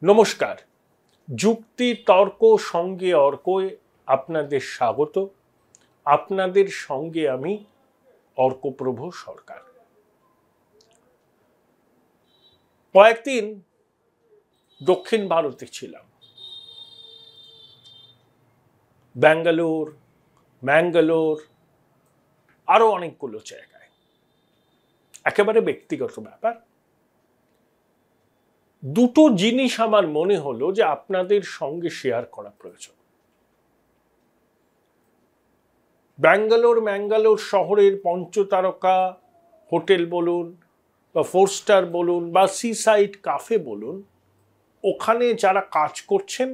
নমস্কার। যুক্তি তর্ক সঙ্গে অর্কয়ে আপনাদের স্বাগত। আপনাদের সঙ্গে আমি অর্কপ্রভ সরকার। কয়েকদিন দক্ষিণ ভারতে ছিলাম, ব্যাঙ্গালোর, ম্যাঙ্গালোর, আরো অনেকগুলো জায়গায়। একেবারে ব্যক্তিগত ব্যাপার। দুটো জিনিস আমার মনে হলো যে আপনাদের সঙ্গে শেয়ার করা প্রয়োজন। ম্যাঙ্গালোর শহরের পঞ্চতারকা হোটেল বলুন বা 4 স্টার বলুন বা সিসাইড কাফে বলুন, ওখানে যারা কাজ করছেন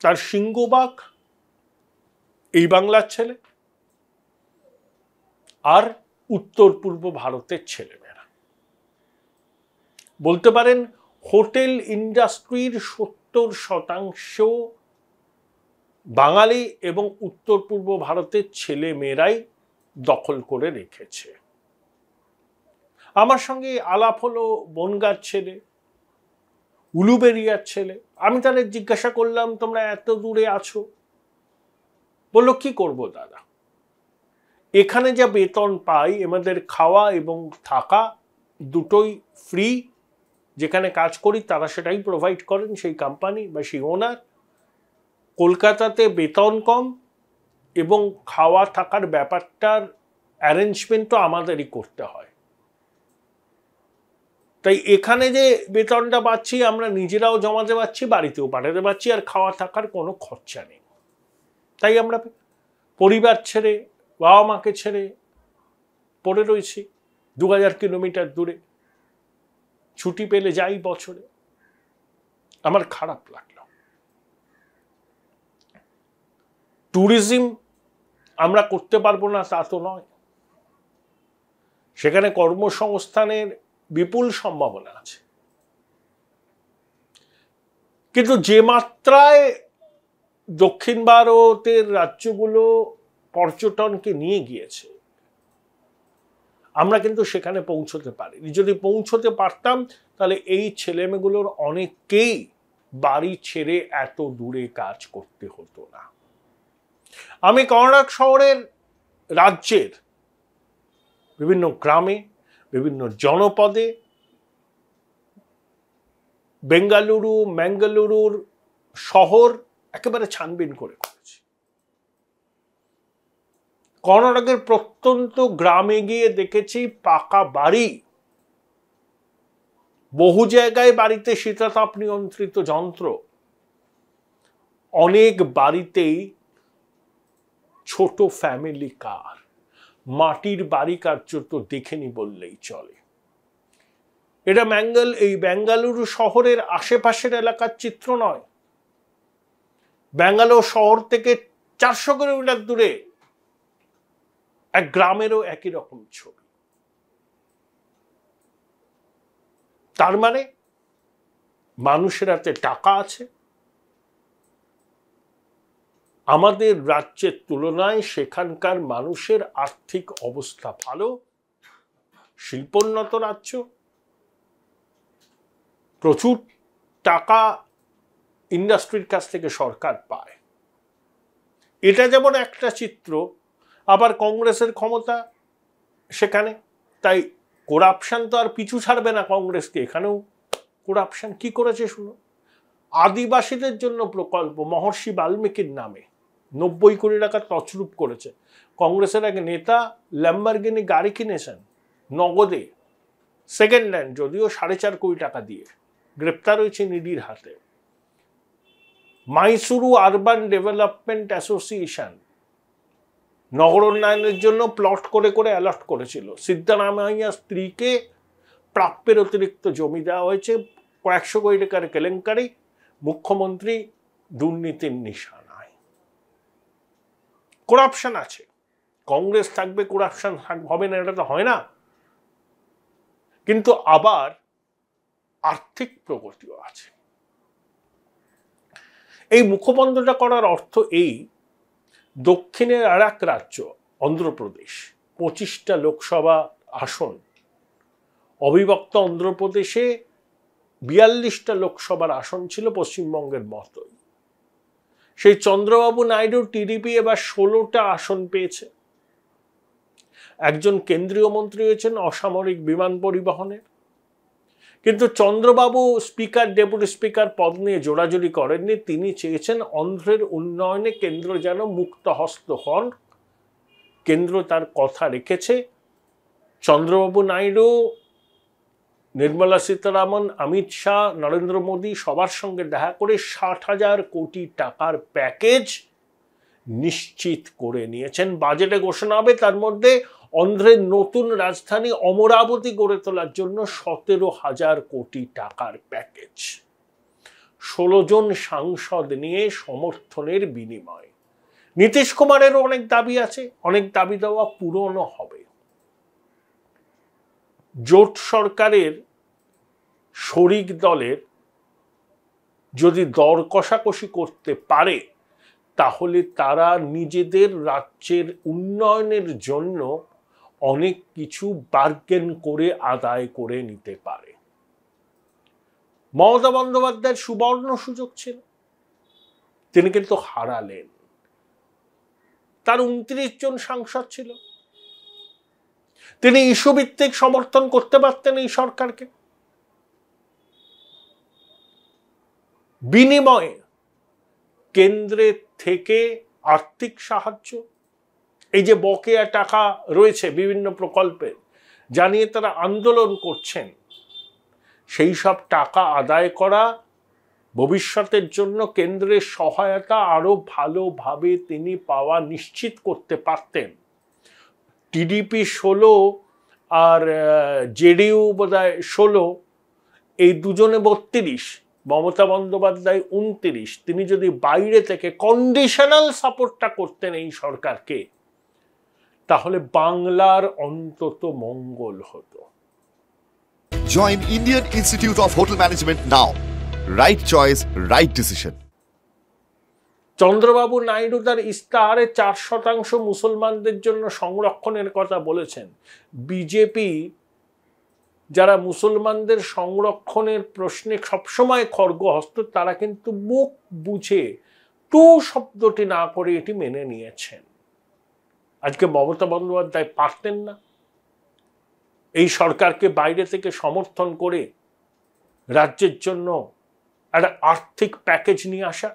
তার সিংহভাগ এই বাংলার ছেলে আর উত্তর পূর্ব ভারতের ছেলেমেয়েরা। বলতে পারেন হোটেল ইন্ডাস্ট্রির 70% বাঙালি এবং উত্তর পূর্ব ভারতের ছেলে মেয়েরাই দখল করে রেখেছে। আমার সঙ্গে আলাপ হলো বনগাঁর ছেলে, উলুবেরিয়ার ছেলে। আমি তাদের জিজ্ঞাসা করলাম, তোমরা এত দূরে আছো? বললো, কি করব দাদা, এখানে যা বেতন পাই, আমাদের খাওয়া এবং থাকা দুটোই ফ্রি। যেখানে কাজ করি তারা সেটাই প্রোভাইড করেন, সেই কোম্পানি বা সেই ওনার। কলকাতাতে বেতন কম এবং খাওয়া থাকার ব্যাপারটার অ্যারেঞ্জমেন্টও আমাদেরই করতে হয়। তাই এখানে যে বেতনটা পাচ্ছি আমরা নিজেরাও জমাতে পারছি, বাড়িতেও পাঠাতে পারছি, আর খাওয়া থাকার কোনো খরচা নেই। তাই আমরা পরিবার ছেড়ে, বাবা মাকে ছেড়ে পড়ে রয়েছি 2000 কিলোমিটার দূরে। ছুটি পেলে যাই বছরে। আমার খারাপ লাগলো। ট্যুরিজম আমরা করতে পারবো না তা তো নয়, সেখানে কর্মসংস্থানের বিপুল সম্ভাবনা আছে। কিন্তু যে মাত্রায় দক্ষিণ ভারতের রাজ্যগুলো পর্যটনকে নিয়ে গিয়েছে, আমরা কিন্তু সেখানে পৌঁছতে পারিনি। যদি পৌঁছতে পারতাম তাহলে এই ছেলেমেয়েগুলোর অনেককেই বাড়ি ছেড়ে এত দূরে কাজ করতে হতো না। আমি কর্ণাটক শহরের রাজ্যের বিভিন্ন গ্রামে, বিভিন্ন জনপদে, ম্যাঙ্গালুরুর শহর একেবারে ছানবিন করে করেছি। কর্ণাটকের প্রত্যন্ত গ্রামে গিয়ে দেখেছি পাকা বাড়ি, বহু জায়গায় বাড়িতে শীতাতাপ নিয়ন্ত্রিত যন্ত্র, অনেক বাড়িতেই ছোট ফ্যামিলি কার, মাটির বাড়ি কার্যত দেখেনি বললেই চলে। এটা বেঙ্গালুরু শহরের আশেপাশের এলাকার চিত্র নয়। ব্যাঙ্গালোর শহর থেকে 400 কিলোমিটার দূরে এক গ্রামেরও একই রকম ছবি। তার মানে মানুষের হাতে টাকা আছে। আমাদের রাজ্যের তুলনায় সেখানকার মানুষের আর্থিক অবস্থা ভালো, শিল্পোন্নত রাজ্য, প্রচুর টাকা ইন্ডাস্ট্রির কাছ থেকে সরকার পায়। এটা যেমন একটা চিত্র, আবার কংগ্রেসের ক্ষমতা সেখানে, তাই করাপশন তো আর পিছু ছাড়বে না কংগ্রেসকে। এখানেও করাপশন কি করেছে শুনো। আদিবাসীদের জন্য প্রকল্প মহর্ষি বাল্মীকির নামে 90 কোটি টাকা তছরূপ করেছে। কংগ্রেসের এক নেতা ল্যাম্বরগিনি গাড়ি কিনেছেন নগদে, সেকেন্ড হ্যান্ড, যদিও 4.5 কোটি টাকা দিয়ে। গ্রেপ্তার হয়েছে নিডির হাতে। মাইসুরু আরবান ডেভেলপমেন্ট অ্যাসোসিয়েশন নগরোন্নয়নের জন্য প্লট করে করে অ্যালট করেছিল। সিদ্ধারামাইয়ার স্ত্রীকে প্রাপ্যের অতিরিক্ত জমি দেওয়া হয়েছে। কয়েকশো কোটি টাকার কেলেঙ্কারি, মুখ্যমন্ত্রী দুর্নীতির নিশানায়। করাপশন আছে, কংগ্রেস থাকবে করাপশন হবে না এটা তো হয় না। কিন্তু আবার আর্থিক প্রগতিও আছে। এই মুখবন্ধটা করার অর্থ এই, দক্ষিণের আর এক রাজ্য অন্ধ্রপ্রদেশ, 25টা লোকসভা আসন, অবিভক্ত অন্ধ্রপ্রদেশে 42টা লোকসভার আসন ছিল পশ্চিমবঙ্গের মতোই। সেই চন্দ্রবাবু নাইডু টিডিপি এবার 16টা আসন পেয়েছে। একজন কেন্দ্রীয় মন্ত্রী হয়েছেন অসামরিক বিমান পরিবহনের। কিন্তু চন্দ্রবাবু স্পিকার ডেপুটি স্পিকার পদ নিয়ে জোড়াজুড়ি করেননি। তিনি চেয়েছেন অন্ধ্রের উন্নয়নে কেন্দ্র যেন মুক্তহস্ত হন। কেন্দ্র তার কথা রেখেছে। চন্দ্রবাবু নাইডু, নির্মলা সীতারামন, অমিত শাহ, নরেন্দ্র মোদী সবার সঙ্গে দেখা করে 60,000 কোটি টাকার প্যাকেজ নিশ্চিত করে নিয়েছেন। বাজেটে ঘোষণা হবে, তার মধ্যে অন্ধ্রের নতুন রাজধানী অমরাবতী গড়ে তোলার জন্য 17,000 কোটি টাকার প্যাকেজ। 16 জন সাংসদ নিয়ে সমর্থনের বিনিময়। নীতিশ কুমারেরও অনেক দাবি আছে, অনেক দাবি দেওয়া পূরণও হবে। জোট সরকারের শরিক দলের যদি দর কষাকষি করতে পারে, তাহলে তারা নিজেদের রাজ্যের উন্নয়নের জন্য অনেক কিছু বার্গেন করে আদায় করে নিতে পারে। মমতা বন্দ্যোপাধ্যায়ের সুবর্ণ সুযোগ ছিল, তিনি কিন্তু হারালেন। তার 29 জন সাংসদ ছিল, তিনি ইস্যু ভিত্তিক সমর্থন করতে পারতেন এই সরকারকে। বিনিময়ে কেন্দ্রের থেকে আর্থিক সাহায্য, এই যে বকেয়া টাকা রয়েছে বিভিন্ন প্রকল্পে জানিয়ে তারা আন্দোলন করছেন, সেই সব টাকা আদায় করা, ভবিষ্যতের জন্য কেন্দ্রের সহায়তা আরো ভালোভাবে তিনি পাওয়া নিশ্চিত করতে পারতেন। টিডিপি 16 আর জেডিইউ বোধহয় 16, এই দুজনে 32, মমতা বন্দ্যোপাধ্যায় 29। তিনি যদি বাইরে থেকে কন্ডিশনাল সাপোর্টটা করতেন এই সরকারকে, তাহলে বাংলার অন্তত মঙ্গল হতো। Join Indian Institute of Hotel Management now. Right choice, right decision. Chandrababu Naidu তার ইস্তাহারে 4% মুসলমানদের জন্য সংরক্ষণের কথা বলেছেন। বিজেপি যারা মুসলমানদের সংরক্ষণের প্রশ্নে সবসময় খড়গহস্ত, তারা কিন্তু মুখ বুঝে টু শব্দটি না করে এটি মেনে নিয়েছেন। আজকে মমতা বন্দ্যোপাধ্যায় পারতেন না এই সরকারকে বাইরে থেকে সমর্থন করে রাজ্যের জন্য একটা আর্থিক প্যাকেজ নিয়ে আসা,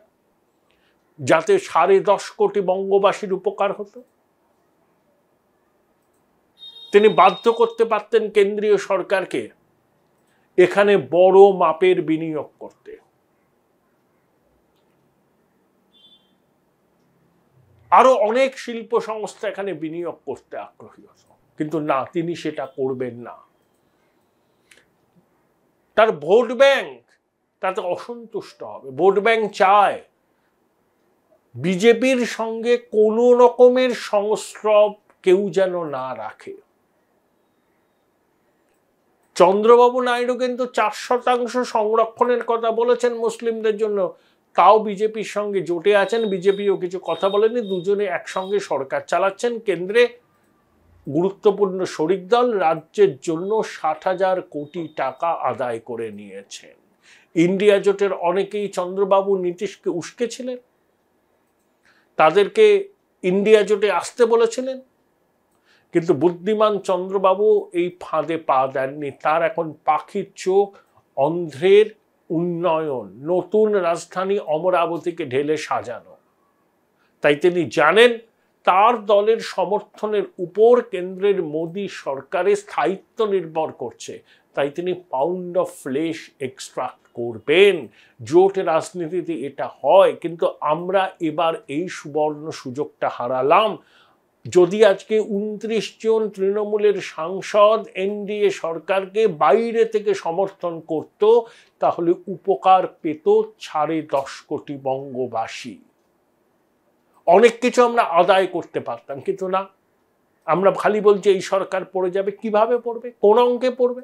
যাতে 10.5 কোটি বঙ্গবাসীর উপকার হতো? তিনি বাধ্য করতে পারতেন কেন্দ্রীয় সরকারকে এখানে বড় মাপের বিনিয়োগ করতে। আরো অনেক শিল্প সংস্থা এখানে বিনিয়োগ করতে আগ্রহী হতো, কিন্তু না, তিনি সেটা করবেন না। তার ভোট ব্যাংক তাতে অসন্তুষ্ট হবে। ভোট ব্যাংক চায় বিজেপির সঙ্গে কোনো রকমের সংস্রব কেউ যেন না রাখে। চন্দ্রবাবু নাইডু কিন্তু 4% সংরক্ষণের কথা বলেছেন মুসলিমদের জন্য, তাও বিজেপির সঙ্গে জোটে আছেন। বিজেপিও কিছু কথা বলেনি, দুজনে একসঙ্গে সরকার চালাচ্ছেন। কেন্দ্রে গুরুত্বপূর্ণ শরিক দল রাজ্যের জন্য 60,000 কোটি টাকা আদায় করে নিয়েছেন। ইন্ডিয়া জোটের অনেকেই চন্দ্রবাবু নীতিশকে উস্কেছিলেন, তাদেরকে ইন্ডিয়া জোটে আসতে বলেছিলেন, কিন্তু বুদ্ধিমান চন্দ্রবাবু এই ফাঁদে পা দেননি। তার এখন পাখির চোখ অন্ধ্রের উন্নয়ন, নতুন রাজধানী অমরাবতীকে ঢেলে সাজানো। তাই তিনি জানেন তার দলের সমর্থনের উপর কেন্দ্রের মোদী সরকারের স্থায়িত্ব নির্ভর করছে। তাই তিনি পাউন্ড অফ ফ্লেশ এক্সট্রাক্ট করবেন। জোট রাজনীতিতে এটা হয়, কিন্তু আমরা এবার এই সুবর্ণ সুযোগটা হারালাম। যদি আজকে 29 জন তৃণমূলের সাংসদ এনডিএ সরকারকে বাইরে থেকে সমর্থন করত, তাহলে উপকার পেত 10.5 কোটি বঙ্গবাসী। অনেক কিছু আমরা আদায় করতে পারতাম, কিন্তু না, আমরা খালি বলছি এই সরকার পড়ে যাবে। কিভাবে পড়বে? কোন অঙ্কে পড়বে?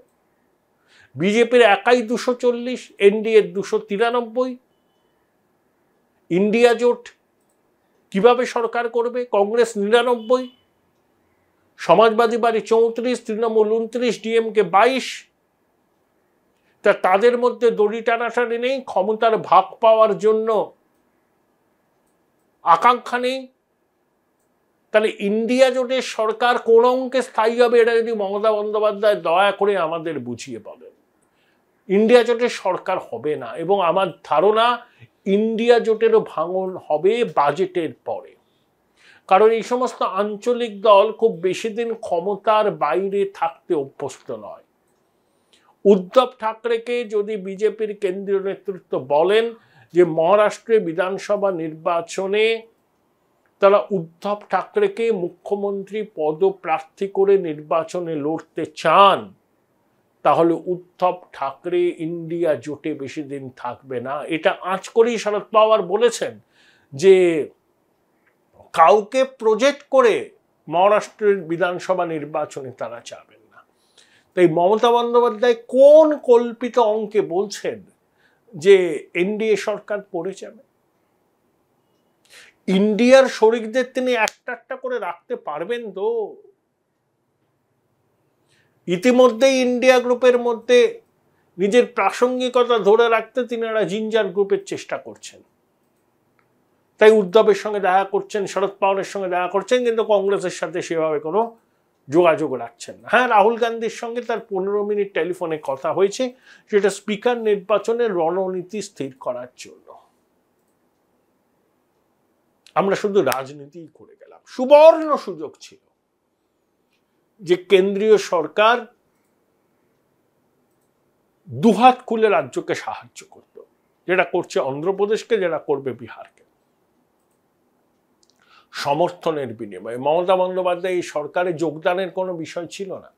বিজেপির একাই 240, এনডিএর 293, ইন্ডিয়া জোট কিভাবে সরকার করবে? কংগ্রেস 99, সমাজবাদী পার্টি 34, তৃণমূল 29, ডিএমকে 22। তাদের মধ্যে দড়ি টানাটানি নেই, ক্ষমতার ভাগ পাওয়ার জন্য আকাঙ্ক্ষা নেই। তাহলে ইন্ডিয়া জোটের সরকার কোন অঙ্কে স্থায়ী হবে, এটা যদি মমতা বন্দ্যোপাধ্যায় দয়া করে আমাদের বুঝিয়ে বলেন। ইন্ডিয়া জোটের সরকার হবে না, এবং আমার ধারণা ইন্ডিয়া জোটেরও ভাঙন হবে বাজেটের পরে। কারণ এই সমস্ত আঞ্চলিক দল খুব বেশি দিন ক্ষমতার বাইরে থাকতে অভ্যস্ত নয়। উদ্ধব ঠাকরেকে যদি বিজেপির কেন্দ্রীয় নেতৃত্ব বলেন যে মহারাষ্ট্রে বিধানসভা নির্বাচনে তারা উদ্ধব ঠাকরেকে মুখ্যমন্ত্রী পদপ্রার্থী করে নির্বাচনে লড়তে চান, তাহলে উদ্ধব ঠাকরে ইন্ডিয়া জোটে বেশি দিন থাকবে না। এটা আঁচ করেই শরদ পাওয়ার বলেছেন যে কাউকে প্রজেক্ট করে মহারাষ্ট্রের বিধানসভা নির্বাচনে তারা যাবেন না। তাই মমতা বন্দ্যোপাধ্যায় কোন কল্পিত অঙ্কে বলছেন যে এনডিএ সরকার পড়ে যাবে? ইন্ডিয়ার শরিকদের তিনি একটা একটা করে রাখতে পারবেন তো? ইতিমধ্যেই ইন্ডিয়া গ্রুপের মধ্যে নিজের প্রাসঙ্গিকতা ধরে রাখতে তিনি একটা জিঞ্জার গ্রুপের চেষ্টা করছেন। তাই উদ্ধবের সঙ্গে দেখা করছেন, শরদ পাওয়ারের সঙ্গে দেখা করছেন, কিন্তু কংগ্রেসের সাথে সেভাবে কোনো যোগাযোগ রাখছেন না। হ্যাঁ, রাহুল গান্ধীর সঙ্গে তার 15 মিনিট টেলিফোনে কথা হয়েছে, সেটা স্পিকার নির্বাচনের রণনীতি স্থির করার জন্য। আমরা শুধু রাজনীতি করে গেলাম। সুবর্ণ সুযোগ ছিল যে কেন্দ্রীয় সরকার দুহাত খুলে রাজ্যকে সাহায্য করত, যেটা করছে অন্ধ্রপ্রদেশকে, যেটা করবে বিহারকে। সমর্থনের বিনিময়ে মমতা বন্দ্যোপাধ্যায় এই সরকারে যোগদানের কোনো বিষয় ছিল না।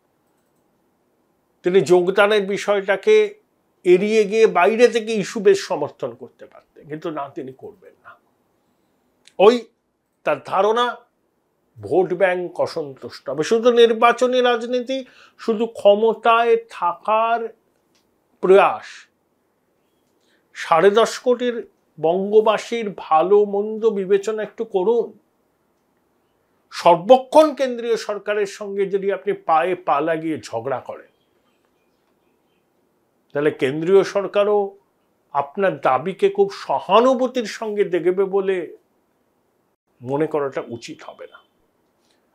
তিনি যোগদানের বিষয়টাকে এড়িয়ে গিয়ে বাইরে থেকে ইস্যু বেশ সমর্থন করতে পারতেন, কিন্তু না, তিনি করবেন না। ওই তার ধারণা ভোট ব্যাংক অসন্তুষ্ট হবে। শুধু নির্বাচনী রাজনীতি, শুধু ক্ষমতায় থাকার প্রয়াস। 10.5 কোটির বঙ্গবাসীর ভালো মন্দ বিবেচনা একটু করুন। সর্বক্ষণ কেন্দ্রীয় সরকারের সঙ্গে যদি আপনি পায়ে পা লাগিয়ে ঝগড়া করেন, তাহলে কেন্দ্রীয় সরকারও আপনার দাবিকে খুব সহানুভূতির সঙ্গে দেখবে বলে মনে করাটা উচিত হবে না।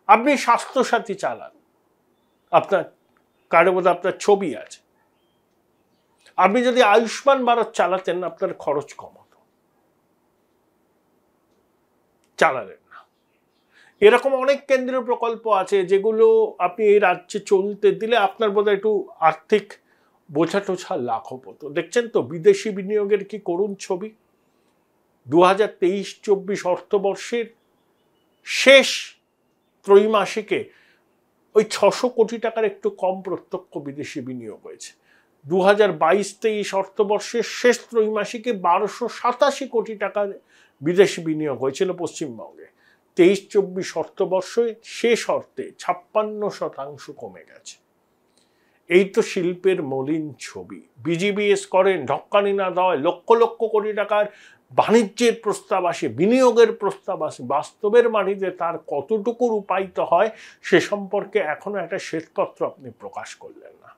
আপনি স্বাস্থ্যসাথী চালান, আপনার কার্ডের মধ্যে আপনার ছবি আছে। আপনি যদি আয়ুষ্মান ভারত চালাতেন, আপনার খরচ কমাতো, চালালেন না। এরকম অনেক কেন্দ্রীয় প্রকল্প আছে যেগুলো আপনি এই রাজ্যে চলতে দিলে আপনার বোধহয় একটু আর্থিক বোঝা টোঝা লাঘব হতো। দেখছেন তো বিদেশি বিনিয়োগের কি করুণ ছবি। 2023-24 অর্থবর্ষের শেষ ত্রৈমাসিকে ওই 600 কোটি টাকার একটু কম প্রত্যক্ষ বিদেশি বিনিয়োগ হয়েছে। 2022-23 অর্থবর্ষের শেষ ত্রৈমাসিকে 1287 কোটি টাকার বিদেশি বিনিয়োগ হয়েছিল পশ্চিমবঙ্গে। 23-24 অর্থবর্ষে শেষ অর্থে 56% কমে গেছে। এই তো শিল্পের মলিন ছবি। বিজিবিএস করেন, ঢক্কানি না দেওয়ায় লক্ষ লক্ষ কোটি টাকার বাণিজ্যের প্রস্তাব আসে, বিনিয়োগের প্রস্তাব আসে, বাস্তবের মাটিতে তার কতটুকু রূপায়িত হয় সে সম্পর্কে এখনো একটা শ্বেতপত্র আপনি প্রকাশ করলেন না।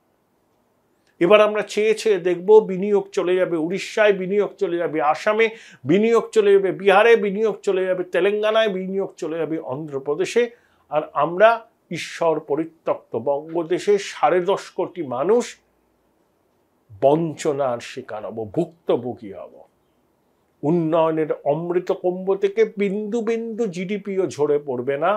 এবার আমরা চেয়ে চেয়ে দেখব বিনিয়োগ চলে যাবে উড়িষ্যায়, বিনিয়োগ চলে যাবে আসামে, বিনিয়োগ চলে যাবে বিহারে, বিনিয়োগ চলে যাবে তেলেঙ্গানায়, বিনিয়োগ চলে যাবে অন্ধ্রপ্রদেশে, আর আমরা ঈশ্বর পরিত্যক্ত বঙ্গদেশে 10.5 কোটি মানুষ বঞ্চনার শিকার হব, ভুক্তভোগী হব। উন্নয়নের অমৃত কুম্ভ থেকে বিন্দু বিন্দু জিডিপিও ঝরে পড়বে না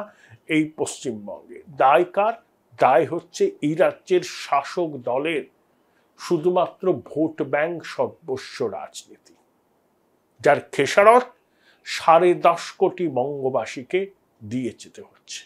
এই পশ্চিমবঙ্গে। দায় কার? দায় হচ্ছে এই রাজ্যের শাসক দলের শুধুমাত্র ভোট ব্যাংক সর্বস্ব রাজনীতি, যার খেসারত 10.5 কোটি বঙ্গবাসীকে দিয়ে যেতে হচ্ছে।